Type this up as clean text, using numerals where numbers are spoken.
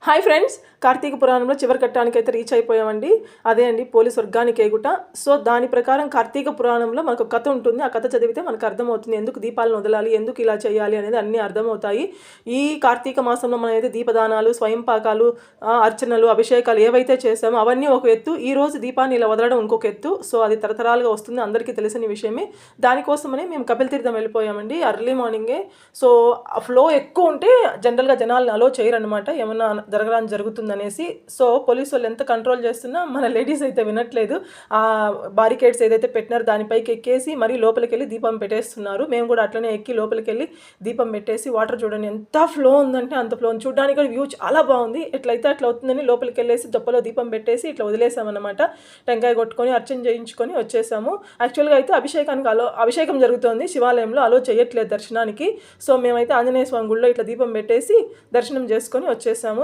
Hi friends, Karthika పురాణంలో చివరి ఘట్టానికి అయితే రీచ్ అయిపోయామండి. అదే అండి పోలీస్ వర్గానికి ఎగుట. సో దాని ప్రకారం కార్తీక పురాణంలో మనకు కథ ఉంటుంది. ఆ కథ చదివితే మనకు అర్థమవుతుంది ఎందుకు దీపాలను వదలాలి, ఎందుకు ఇలా చేయాలి అనేది అన్నీ అర్థమవుతాయి. ఈ కార్తీక మాసంలో మనం అయితే దీపదానాలు, స్వయం పాకాలు, అర్చనలు, అభిషేకాలు ఏవైతే చేసామో అవన్నీ ఒక ఎత్తు. ఈ రోజు దీపాన్ని ఇలా వదలడం ఇంకొక ఎత్తు. సో అది తరతరాలుగా వస్తుంది, అందరికీ తెలిసిన విషయమే. దానికోసమని మేము కపిల్ తీర్థం వెళ్ళిపోయామండి అర్లీ మార్నింగే. సో ఆ ఫ్లో ఎక్కువ ఉంటే జనరల్గా జనాలను అలో చేయరనమాట, ఏమన్నా జరగడానికి జరుగుతుందనేసి. సో పోలీసు వాళ్ళు ఎంత కంట్రోల్ చేస్తున్నా మన లేడీస్ అయితే వినట్లేదు. ఆ బారికేడ్స్ ఏదైతే పెట్టినారో దానిపైకి ఎక్కేసి మరీ లోపలికి వెళ్ళి దీపం పెట్టేస్తున్నారు. మేము కూడా అట్లనే ఎక్కి లోపలికి వెళ్ళి దీపం పెట్టేసి, వాటర్ చూడండి ఎంత ఫ్లో ఉందంటే అంత ఫ్లో ఉంది. చూడడానికి కూడా వ్యూ చాలా బాగుంది. ఎట్లయితే అట్లా అవుతుందని లోపలికి వెళ్ళేసి దొప్పలో దీపం పెట్టేసి ఇట్లా వదిలేసామన్నమాట. టెంకాయ కొట్టుకొని అర్చన చేయించుకొని వచ్చేసాము. యాక్చువల్గా అయితే అభిషేకం జరుగుతుంది శివాలయంలో, అలో చేయట్లేదు దర్శనానికి. సో మేమైతే ఆంజనేయ స్వామి గుళ్ళో ఇట్లా దీపం పెట్టేసి దర్శనం చేసుకొని వచ్చేసాము.